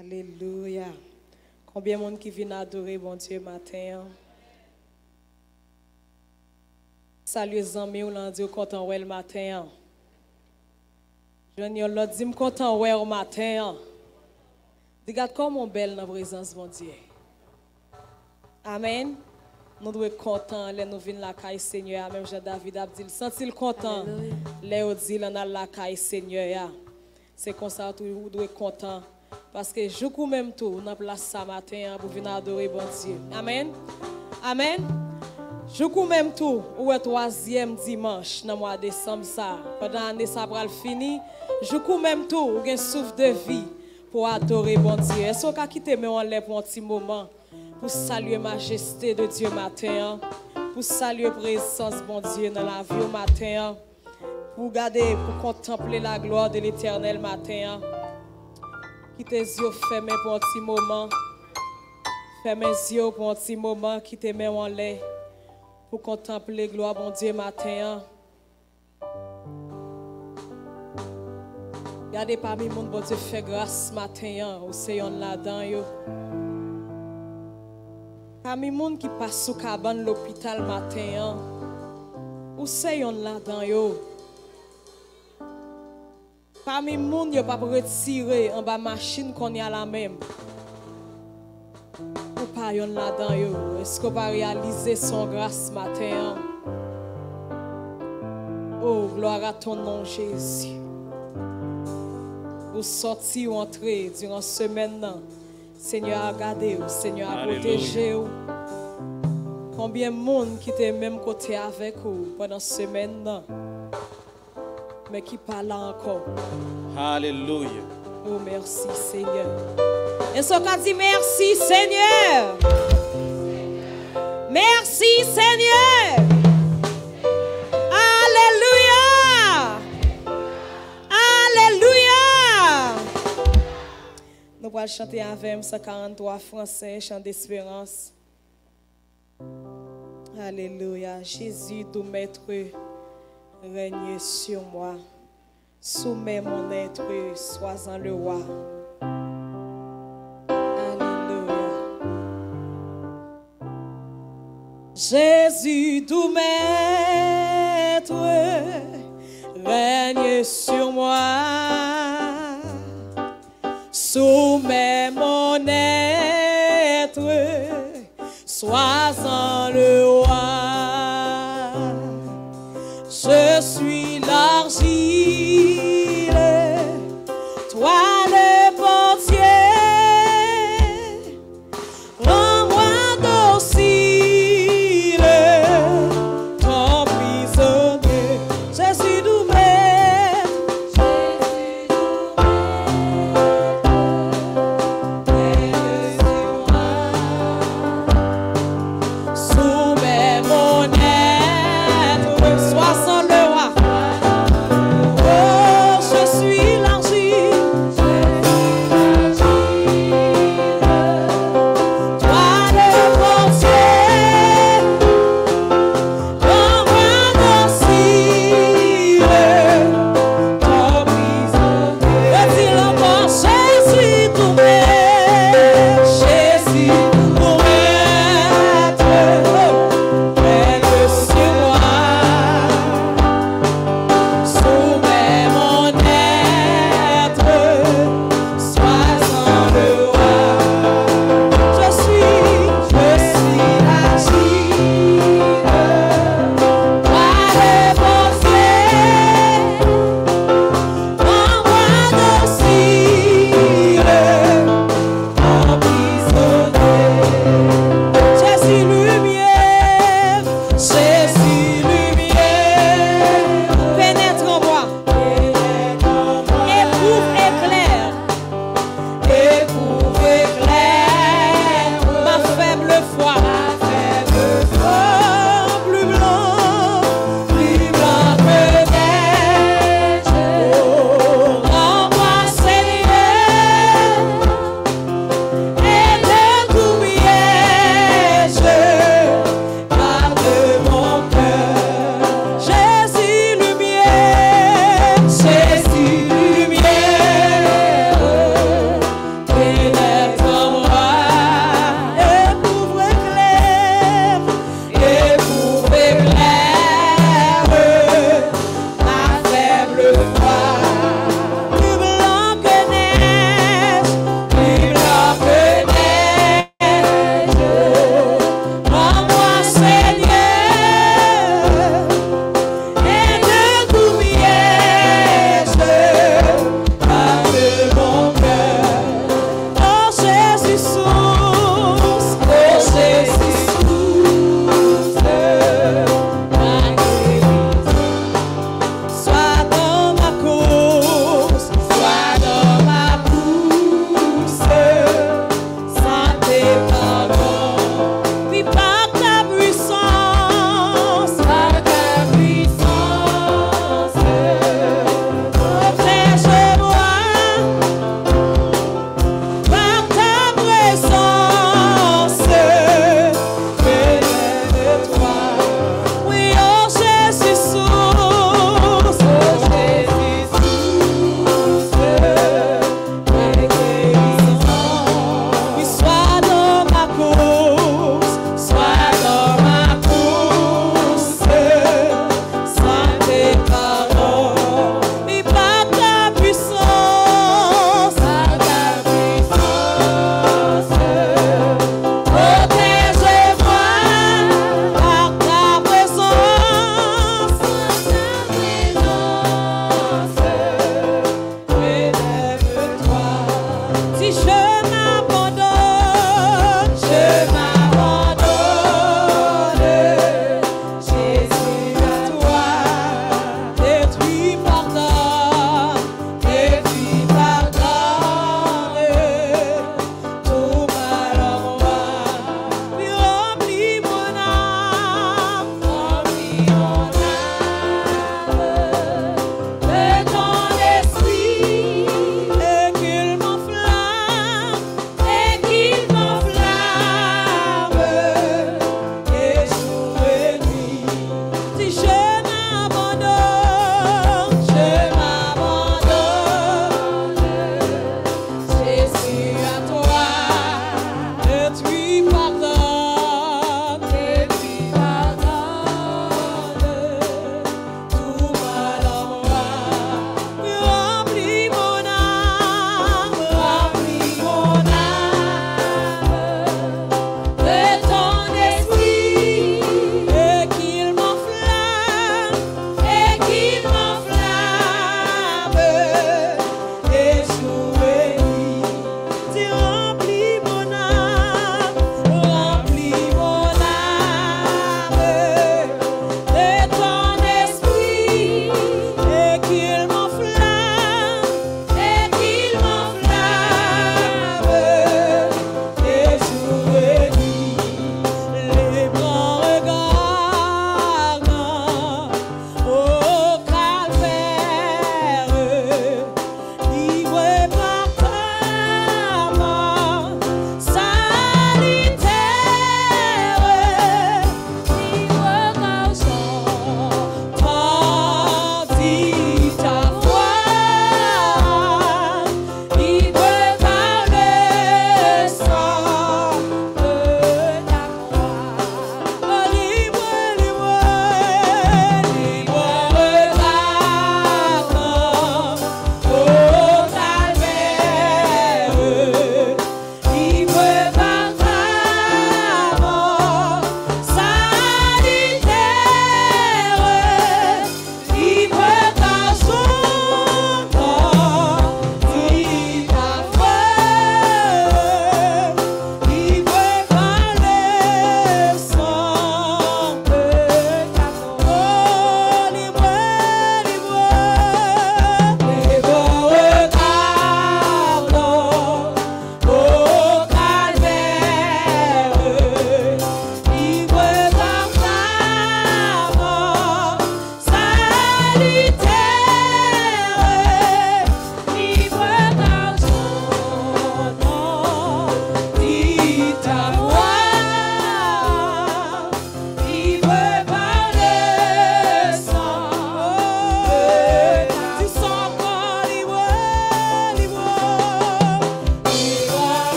Alléluia. Combien de monde qui vient adorer bon Dieu matin? Salut les amis, on l'a dit content ouais le matin. Je l'ai dit content ouais au matin. Regarde comme on belle dans la présence de mon Dieu. Amen. Nous devons être contents, les nous venons la caille Seigneur, même Jean-David a dit, senti le content, les dit on a la caille Seigneur. C'est comme ça que nous devons être contents. Parce que je coup même tout, on a place ça matin pour venir adorer bon Dieu. Amen. Amen. Je coup même tout, ou est troisième dimanche dans le mois de décembre ça. Pendant l'année ça va fini. Je coup même tout, ou un souffle de vie pour adorer bon Dieu. Est-ce qu'on a quitté mais on lève pour un petit moment pour saluer la majesté de Dieu matin, pour saluer la présence de bon Dieu dans la vie au matin, pour garder, pour contempler la gloire de l'Éternel matin. Qui tes yeux fermés pour un petit moment. Fermez les yeux pour un petit moment. Qui tes mains en l'air pour contempler la gloire, bon Dieu, matin. Regardez parmi les gens, bon Dieu, fait grâce matin. Au Seigneur là-dedans. Parmi les gens qui passent sous cabane l'hôpital matin. Au Seigneur là-dedans. Parmi les gens qui ne pas retirer en bas machine qu'on y a la même. Ou pas yon là-dedans. Est-ce qu'on va réaliser son grâce matin? Oh, gloire à ton nom, Jésus. Ou sortir ou entrer durant ce semaine. Seigneur a gardé, Seigneur a protégé. Combien de monde qui était même côté avec vous pendant ce semaine? Mais qui parle encore. Alléluia. Oh, merci Seigneur. Et ce qu'on dit merci Seigneur. Merci Seigneur. Alléluia. Alléluia. Nous allons chanter avec 143 français, chant d'espérance. Alléluia. Jésus, tout maître, règne sur moi. Soumets mon être, sois-en le roi. Alléluia. Jésus, tout maître, règne sur moi. Soumets mon être, sois-en le roi. Je suis l'argile, toi le pottier. Rends-moi docile, ton prisonnier. Jésus nous met, Jésus nous met, soumets mon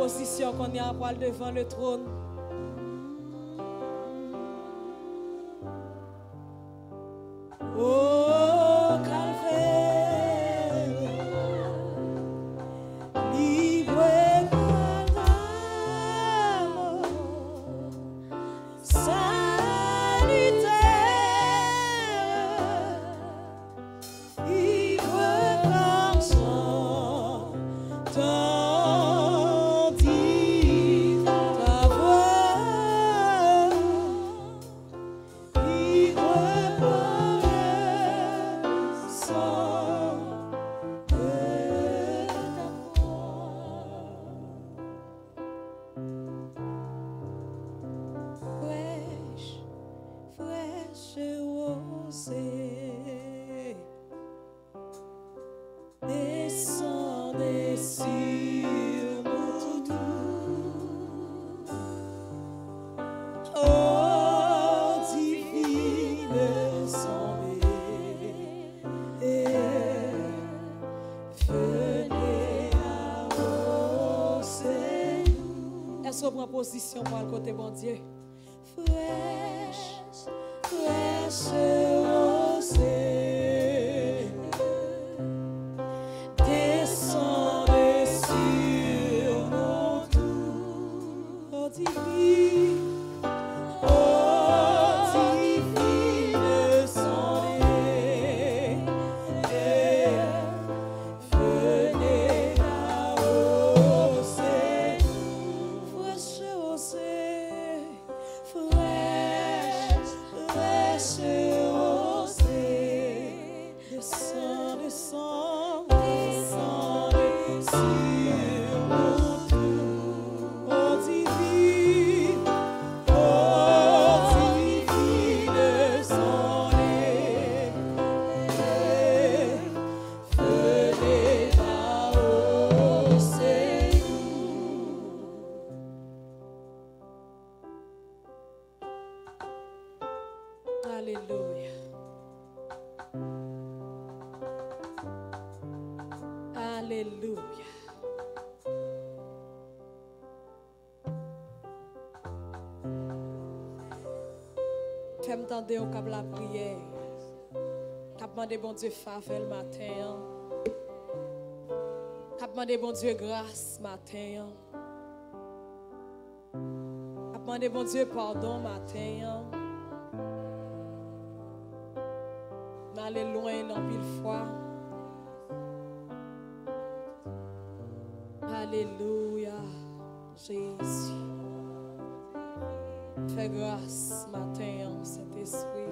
position qu'on est à poil devant le trône. Oh, calvaire, libre par l'amour salutaire, libre par son temps. sur nous tous. Oh, divine assemblée, venez arroser nous. Est-ce qu'on prend position pour le côté bon Dieu? Fraîche, fraîche rosée, descendez sur nous tous. Oh divine, oh divine assemblée, venez arroser nous. Fraîche rosée, fraîche, fraîche rosée, descend, descend, descendez sur nous tous. Oh divine assemblée, venez arroser nous. Alléluia. Alléluia. Fais-moi tendre au cap la prière. Cap demander bon Dieu faveur le matin. Cap demander bon Dieu grâce matin. Cap demander bon Dieu pardon matin. N'aller loin dans pile fois. Alléluia, Jésus. Fais grâce matin, Saint-Esprit.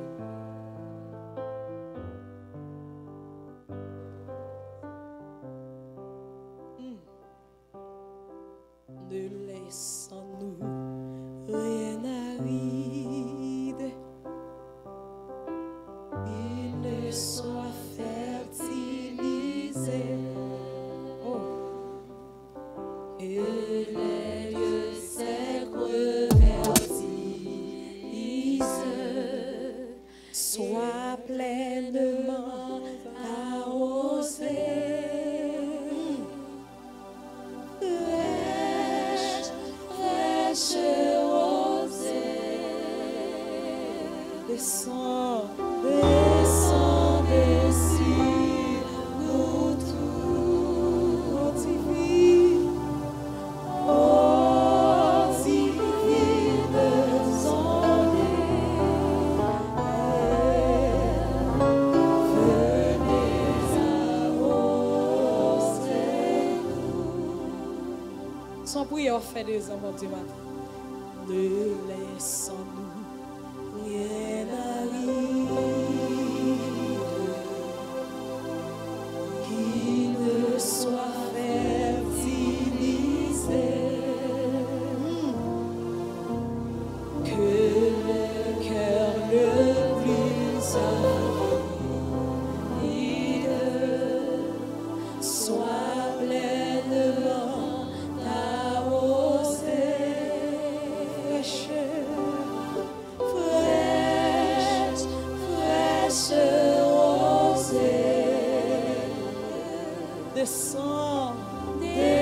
Ne laissons-nous rien aride. Il ne soit fertilisé. Oh. Et les lieux secs revertissent, soient pleinement arrosés. Fraîche, fraîche rosée, descend, descend, sur nous tous. Oh divine, oh divine assemblée, venez arroser. Son prière fait des hommes du matin. Ne laissons-nous rien aride, qui ne soit fertilisé, que le cœur le plus aride soit pleinement arrosé. Fraîche, fraîche rosée, descend, descend.